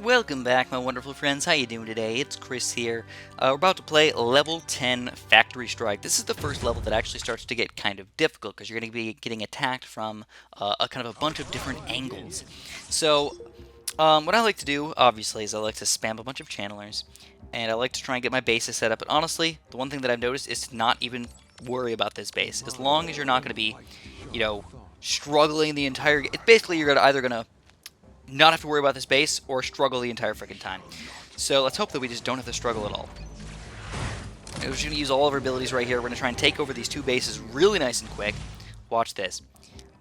Welcome back, my wonderful friends. How you doing today? It's Chris here. We're about to play level 10 Factory Strike. This is the first level that actually starts to get kind of difficult because you're going to be getting attacked from a kind of a bunch of different angles. So, what I like to do, obviously, is I like to spam a bunch of channelers, and I like to try and get my bases set up. But honestly, the one thing that I've noticed is to not even worry about this base. As long as you're not going to be, struggling the entire... Basically, you're either going to not have to worry about this base or struggle the entire freaking time. So let's hope that we just don't have to struggle at all. We're just going to use all of our abilities right here. We're going to try and take over these two bases really nice and quick. Watch this.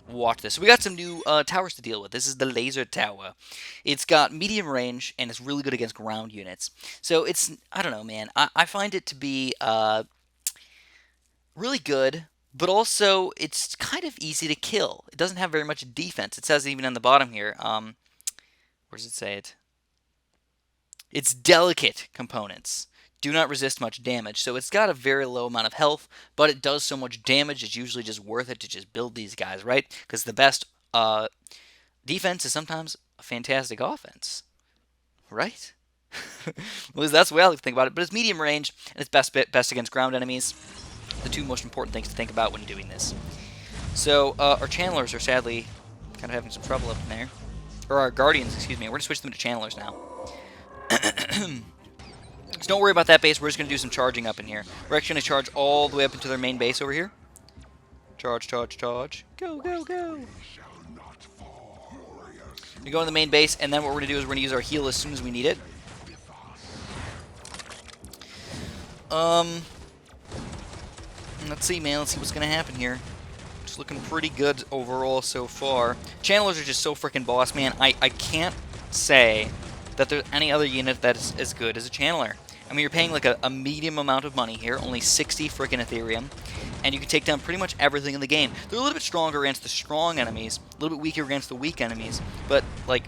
Watch this. So we got some new towers to deal with. This is the laser tower. It's got medium range, and it's really good against ground units. So it's, I don't know, man. I find it to be really good, but also it's kind of easy to kill. It doesn't have very much defense. It says even on the bottom here, where does it say it? It's delicate components. Do not resist much damage. So it's got a very low amount of health, but it does so much damage, it's usually just worth it to just build these guys, right? Because the best defense is sometimes a fantastic offense, right? Well, that's the way I like to think about it. But it's medium range, and it's best against ground enemies. The two most important things to think about when doing this. So our channelers are sadly kind of having some trouble up in there. Or our guardians, excuse me. We're going to switch them to channelers now. So don't worry about that base. We're just going to do some charging up in here. We're actually going to charge all the way up into their main base over here. Charge, charge, charge. Go, go, go. We go in the main base, and then what we're going to do is we're going to use our heal as soon as we need it. Let's see, man. Let's see what's going to happen here. It's looking pretty good overall so far. Channelers are just so freaking boss, man. I can't say that there's any other unit that is as good as a channeler. I mean, you're paying like a medium amount of money here, only 60 freaking Ethereum, and you can take down pretty much everything in the game. They're a little bit stronger against the strong enemies, a little bit weaker against the weak enemies, but, like,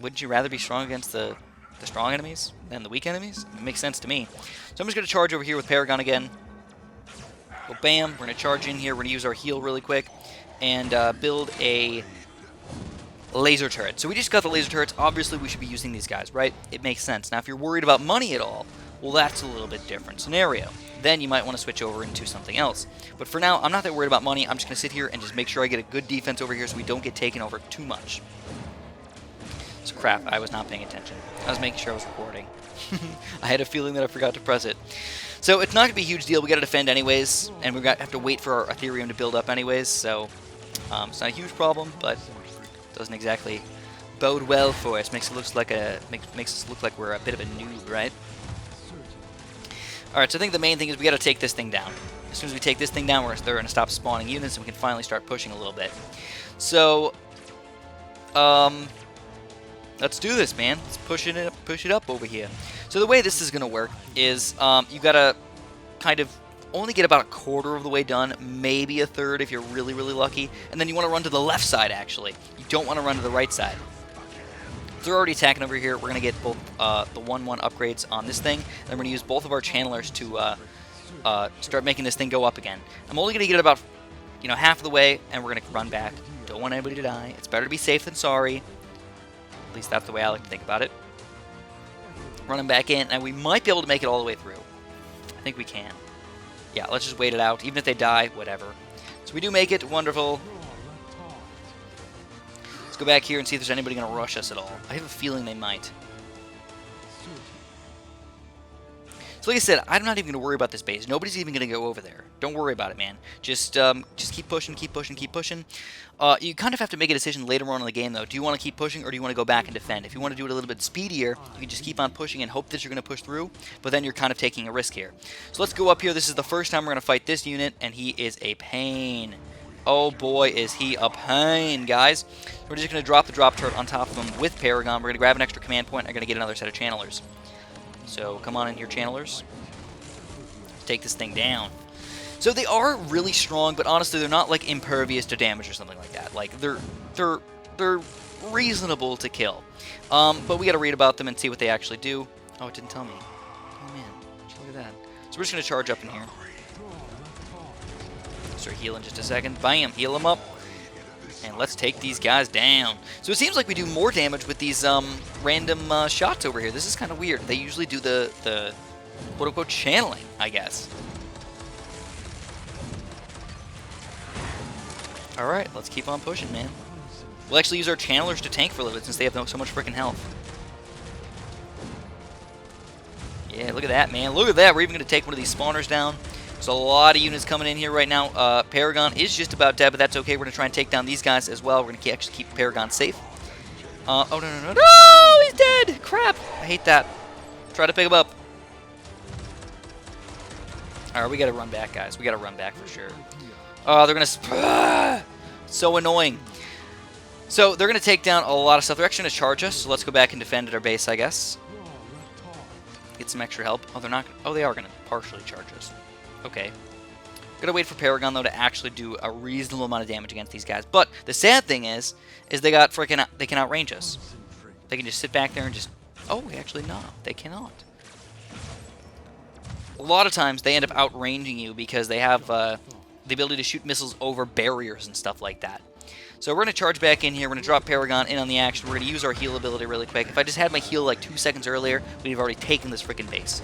wouldn't you rather be strong against the strong enemies than the weak enemies? It makes sense to me. So I'm just going to charge over here with Paragon again. Go bam, we're going to charge in here, we're going to use our heal really quick, and build a laser turret. So we just got the laser turrets. Obviously, we should be using these guys, right? It makes sense. Now, if you're worried about money at all, well, that's a little bit different scenario. Then you might want to switch over into something else. But for now, I'm not that worried about money. I'm just going to sit here and just make sure I get a good defense over here so we don't get taken over too much. So crap, I was not paying attention. I was making sure I was recording. I had a feeling that I forgot to press it. So it's not going to be a huge deal. We got to defend anyways, and we have to wait for our Ethereum to build up anyways. So it's not a huge problem, but doesn't exactly bode well for us. Makes us look like we're a bit of a noob, right? All right. So I think the main thing is we got to take this thing down. As soon as we take this thing down, they're going to stop spawning units, and we can finally start pushing a little bit. So, let's do this, man. Let's push it up over here. So the way this is going to work is you got to kind of only get about a quarter of the way done, maybe a third if you're really, really lucky, and then you want to run to the left side, actually. You don't want to run to the right side. So they're already attacking over here. We're going to get both the 1-1 upgrades on this thing, and then we're going to use both of our channelers to start making this thing go up again. I'm only going to get it about half of the way, and we're going to run back. Don't want anybody to die. It's better to be safe than sorry. At least that's the way I like to think about it. Running back in, and we might be able to make it all the way through. I think we can. Yeah, let's just wait it out. Even if they die, whatever. So we do make it. Wonderful. Let's go back here and see if there's anybody going to rush us at all. I have a feeling they might. So like I said, I'm not even going to worry about this base. Nobody's even going to go over there. Don't worry about it, man. Just keep pushing, keep pushing, keep pushing. You kind of have to make a decision later on in the game, though. Do you want to keep pushing, or do you want to go back and defend? If you want to do it a little bit speedier, you can just keep on pushing and hope that you're going to push through, but then you're kind of taking a risk here. So let's go up here. This is the first time we're going to fight this unit, and he is a pain. Oh boy, is he a pain, guys. We're just going to drop the drop turret on top of him with Paragon. We're going to grab an extra command point, and I'm going to get another set of channelers. So come on in here, channelers. Take this thing down. So they are really strong, but honestly, they're not like impervious to damage or something like that. Like they're reasonable to kill. But we got to read about them and see what they actually do. Oh, it didn't tell me. Oh man, look at that. So we're just gonna charge up in here. Start healing just a second. Bam, heal him up. And let's take these guys down. So it seems like we do more damage with these random shots over here. This is kind of weird. They usually do the quote-unquote channeling, I guess. Alright, let's keep on pushing, man. We'll actually use our channelers to tank for a little bit since they have so much freaking health. Yeah, look at that, man. Look at that. We're even going to take one of these spawners down. There's a lot of units coming in here right now. Paragon is just about dead, but that's okay. We're going to try and take down these guys as well. We're going to actually keep Paragon safe. Oh, no! He's dead! Crap! I hate that. Try to pick him up. Alright, we got to run back, guys. We got to run back for sure. Oh, they're going to... So annoying. So, they're going to take down a lot of stuff. They're actually going to charge us, so let's go back and defend at our base, I guess. Get some extra help. Oh, they're not... Oh, they are going to partially charge us. Okay. Gotta wait for Paragon, though, to actually do a reasonable amount of damage against these guys. But the sad thing is they got freaking... They can outrange us. They can just sit back there and just... Oh, actually, no. They cannot. A lot of times, they end up outranging you because they have the ability to shoot missiles over barriers and stuff like that. So we're going to charge back in here. We're going to drop Paragon in on the action. We're going to use our heal ability really quick. If I just had my heal like 2 seconds earlier, we'd have already taken this freaking base.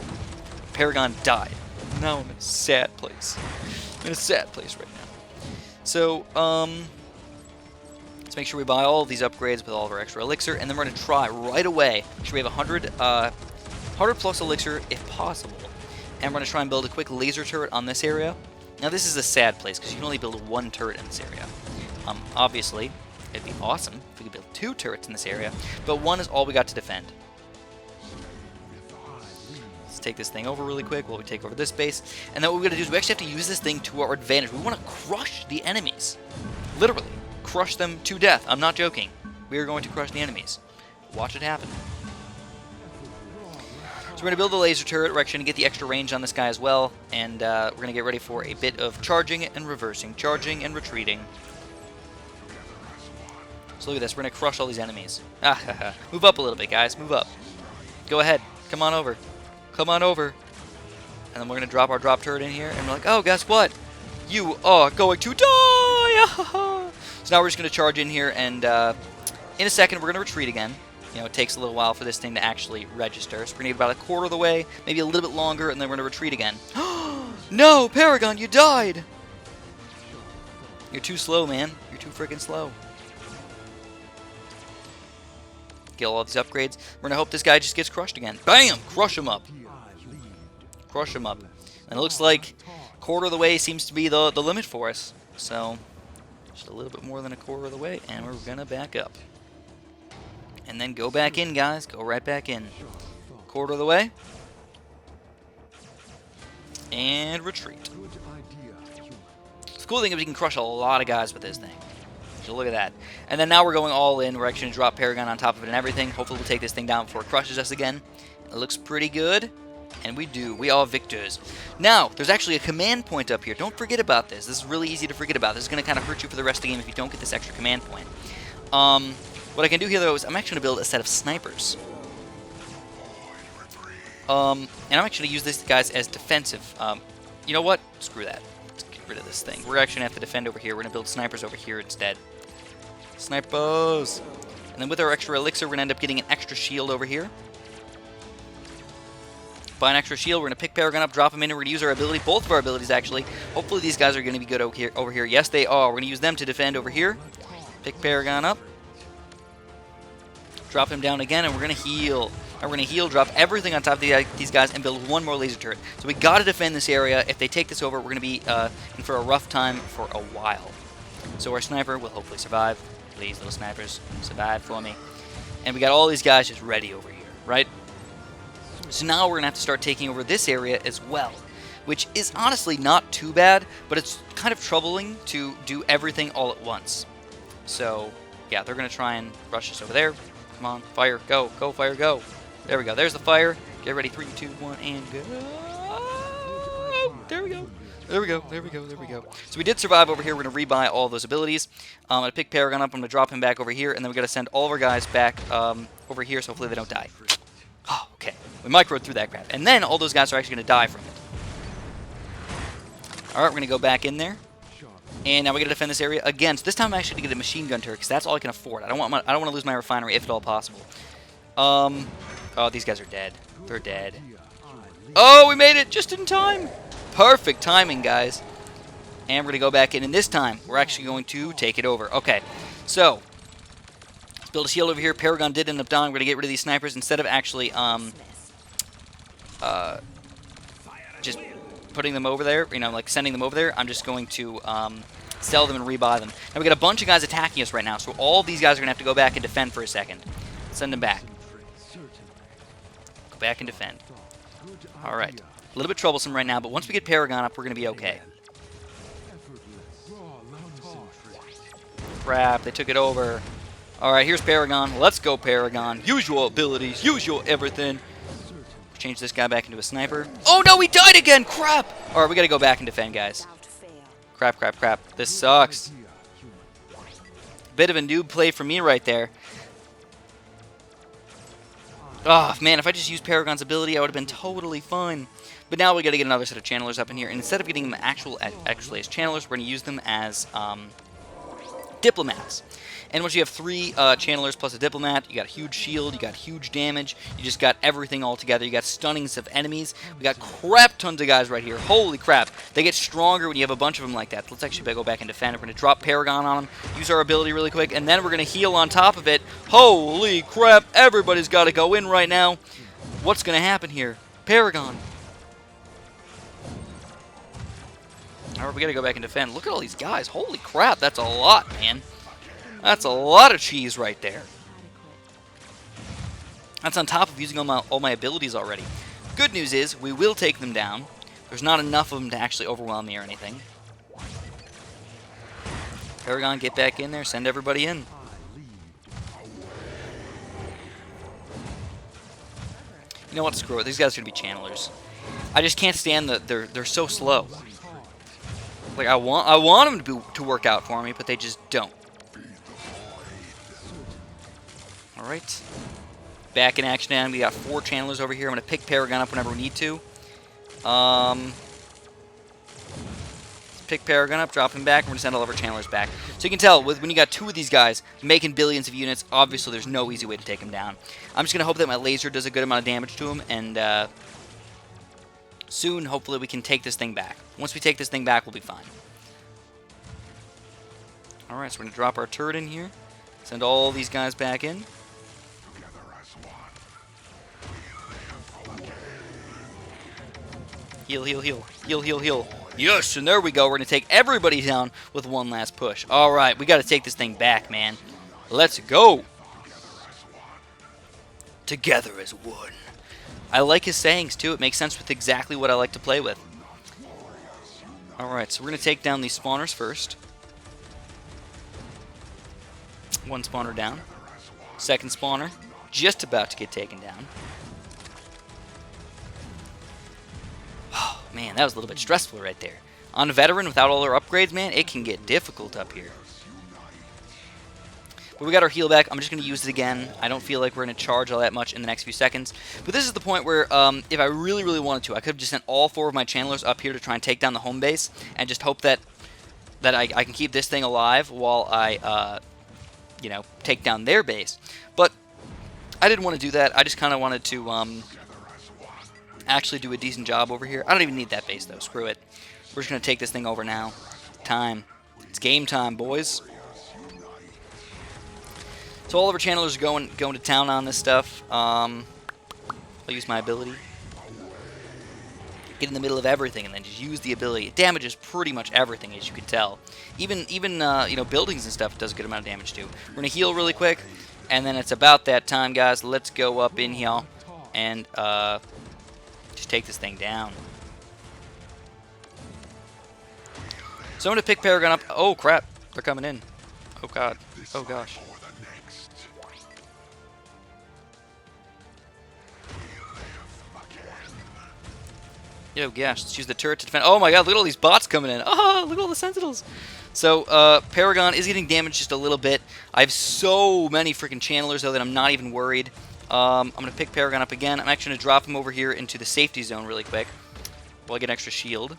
Paragon died. Now I'm in a sad place. I'm in a sad place right now. So, let's make sure we buy all of these upgrades with all of our extra elixir, and then we're going to try right away. Make sure we have 100 plus elixir if possible. And we're going to try and build a quick laser turret on this area. Now this is a sad place because you can only build one turret in this area. Obviously, it'd be awesome if we could build 2 turrets in this area, but 1 is all we got to defend. Let's take this thing over really quick while we take over this base. And then what we're going to do is we actually have to use this thing to our advantage. We want to crush the enemies. Literally, crush them to death. I'm not joking. We are going to crush the enemies. Watch it happen. So we're going to build a laser turret. We're actually going to get the extra range on this guy as well. And we're going to get ready for a bit of charging and reversing. Charging and retreating. So look at this. We're going to crush all these enemies. Move up a little bit, guys. Move up. Go ahead. Come on over. Come on over. And then we're going to drop our drop turret in here. And we're like, oh, guess what? You are going to die! So now we're just going to charge in here. And in a second, we're going to retreat again. You know, it takes a little while for this thing to actually register. So we're going to get about a quarter of the way, maybe a little bit longer, and then we're going to retreat again. No, Paragon, you died! You're too slow, man. You're too freaking slow. Get all of these upgrades. We're going to hope this guy just gets crushed again. Bam! Crush him up. Crush him up. And it looks like a quarter of the way seems to be the limit for us. So, just a little bit more than a quarter of the way, and we're going to back up. And then go back in, guys. Go right back in. Quarter of the way. And retreat. The cool thing is we can crush a lot of guys with this thing. So look at that. And then now we're going all in. We're actually going to drop Paragon on top of it and everything. Hopefully we'll take this thing down before it crushes us again. It looks pretty good. And we do. We are victors. Now, there's actually a command point up here. Don't forget about this. This is really easy to forget about. This is going to kind of hurt you for the rest of the game if you don't get this extra command point. What I can do here, though, is I'm actually going to build a set of snipers. And I'm actually going to use these guys as defensive. You know what? Screw that. Let's get rid of this thing. We're actually going to have to defend over here. We're going to build snipers over here instead. Snipers! And then with our extra elixir, we're going to end up getting an extra shield over here. Buy an extra shield. We're going to pick Paragon up, drop him in, and we're going to use our ability. Both of our abilities, actually. Hopefully these guys are going to be good over here. Yes, they are. We're going to use them to defend over here. Pick Paragon up. Drop him down again, and we're going to heal. And we're going to heal, drop everything on top of these guys, and build one more laser turret. So we got to defend this area. If they take this over, we're going to be in for a rough time for a while. So our sniper will hopefully survive. Please, little snipers, survive for me. And we got all these guys just ready over here, right? So now we're going to have to start taking over this area as well, which is honestly not too bad, but it's kind of troubling to do everything all at once. So, yeah, they're going to try and rush us over there. Come on, fire, go, go, fire, go. There we go, there's the fire. Get ready, 3, 2, 1, and go. There we go. There we go, there we go, there we go. So we did survive over here. We're going to rebuy all those abilities. I'm going to pick Paragon up. I'm going to drop him back over here, and then we're going to send all of our guys back over here, so hopefully they don't die. Oh, okay. We microed through that crap. And then all those guys are actually going to die from it. Alright, we're going to go back in there. And now we gotta defend this area again. So this time I'm actually gonna get a machine gun turret because that's all I can afford. I don't want to lose my refinery if at all possible. Oh, these guys are dead. They're dead. Oh, we made it just in time. Perfect timing, guys. And we're gonna go back in, and this time we're actually going to take it over. Okay, so let's build a shield over here. Paragon did end up dying. We're gonna get rid of these snipers instead of actually just putting them over there, you know, like sending them over there. I'm just going to sell them and rebuy them. Now we got a bunch of guys attacking us right now, so all these guys are gonna have to go back and defend for a second. Send them back. Go back and defend. All right, a little bit troublesome right now, but once we get Paragon up, we're gonna be okay. Crap, they took it over. All right, here's Paragon. Let's go, Paragon. Use your abilities. Use your everything. Change this guy back into a sniper. Oh, no, he died again. Crap. All right, we got to go back and defend, guys. Crap, crap, crap. This sucks. Bit of a noob play for me right there. Oh, man, if I just used Paragon's ability, I would have been totally fine. But now we got to get another set of channelers up in here. And instead of getting them actually as channelers, we're going to use them as diplomats. And once you have 3 channelers plus a diplomat, you got a huge shield, you got huge damage, you just got everything all together. You got stunnings of enemies. We got crap tons of guys right here. Holy crap. They get stronger when you have a bunch of them like that. Let's actually go back and defend. We're going to drop Paragon on them, use our ability really quick, and then we're going to heal on top of it. Holy crap. Everybody's got to go in right now. What's going to happen here? Paragon. Alright, we gotta go back and defend. Look at all these guys. Holy crap, that's a lot, man. That's a lot of cheese right there. That's on top of using all my abilities already. Good news is, we will take them down. There's not enough of them to actually overwhelm me or anything. Paragon, get back in there. Send everybody in. You know what? Screw it. These guys are going to be channelers. I just can't stand they're so slow. Like I want them to work out for me, but they just don't. All right, back in action now. We got 4 channelers over here. I'm gonna pick Paragon up whenever we need to. Let's pick Paragon up, drop him back, and we're gonna send all of our channelers back. So you can tell when you got 2 of these guys making billions of units, obviously there's no easy way to take them down. I'm just gonna hope that my laser does a good amount of damage to him, and soon, hopefully, we can take this thing back. Once we take this thing back, we'll be fine. Alright, so we're going to drop our turret in here. Send all these guys back in. Heal, heal, heal. Heal, heal, heal. Yes, and there we go. We're going to take everybody down with one last push. Alright, we got to take this thing back, man. Let's go. Together as one. I like his sayings, too. It makes sense with exactly what I like to play with. Alright, so we're going to take down these spawners first. 1 spawner down. 2nd spawner, just about to get taken down. Oh, man, that was a little bit stressful right there. On a veteran, without all their upgrades, man, it can get difficult up here. But we got our heal back. I'm just going to use it again. I don't feel like we're going to charge all that much in the next few seconds. But this is the point where, if I really, really wanted to, I could have just sent all 4 of my channelers up here to try and take down the home base, and just hope that I can keep this thing alive while I, you know, take down their base. But I didn't want to do that. I just kind of wanted to actually do a decent job over here. I don't even need that base, though. Screw it. We're just going to take this thing over now. Time. It's game time, boys. So all of our channelers are going to town on this stuff. I'll use my ability. Get in the middle of everything and then just use the ability. It damages pretty much everything, as you can tell. Even you know, buildings and stuff, it does a good amount of damage too. We're gonna heal really quick, and then it's about that time, guys. Let's go up in here and just take this thing down. So I'm gonna pick Paragon up. Oh crap, they're coming in. Oh god. Oh gosh. Oh gosh, let's use the turret to defend. Oh my god, look at all these bots coming in. Oh, look at all the sentinels. So, Paragon is getting damaged just a little bit. I have so many freaking channelers, though, that I'm not even worried. I'm going to pick Paragon up again. I'm actually going to drop him over here into the safety zone really quick while I get an extra shield.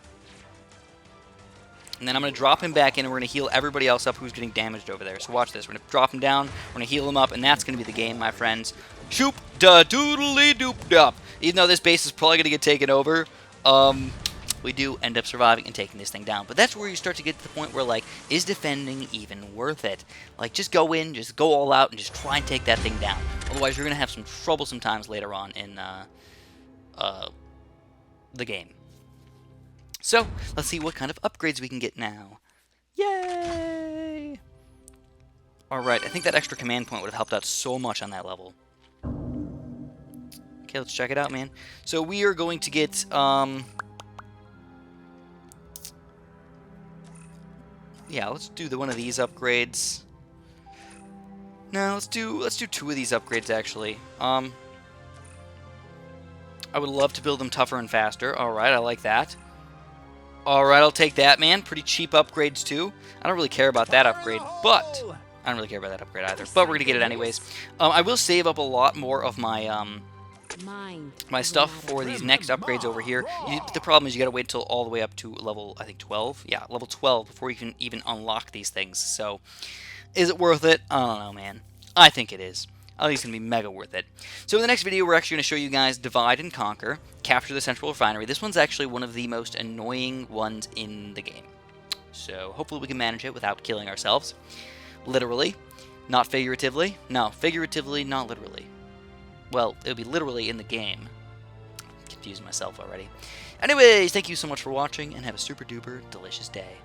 And then I'm going to drop him back in, and we're going to heal everybody else up who's getting damaged over there. So watch this. We're going to drop him down, we're going to heal him up, and that's going to be the game, my friends. Shoop da doodly doop dup. Even though this base is probably going to get taken over, we do end up surviving and taking this thing down. But that's where you start to get to the point where, like, is defending even worth it? Like, just go in, just go all out, and just try and take that thing down. Otherwise, you're going to have some troublesome times later on in the game. So, let's see what kind of upgrades we can get now. Yay! Alright, I think that extra command point would have helped out so much on that level. Okay, let's check it out, man. So we are going to get, yeah, let's do one of these upgrades. No, let's do 2 of these upgrades, actually. I would love to build them tougher and faster. Alright, I like that. Alright, I'll take that, man. Pretty cheap upgrades, too. I don't really care about that upgrade, but... I don't really care about that upgrade either, but we're going to get it anyways. I will save up a lot more of my, my stuff for these next upgrades over here. The problem is you got to wait until all the way up to level, I think, 12? Yeah, level 12 before you can even unlock these things. So, is it worth it? I don't know, man. I think it is. I think it's going to be mega worth it. So in the next video, we're actually going to show you guys Divide and Conquer, capture the Central Refinery. This one's actually one of the most annoying ones in the game. So hopefully we can manage it without killing ourselves. Literally. Not figuratively. No, figuratively, not literally. Well, it would be literally in the game. Confused myself already. Anyways, thank you so much for watching, and have a super duper delicious day.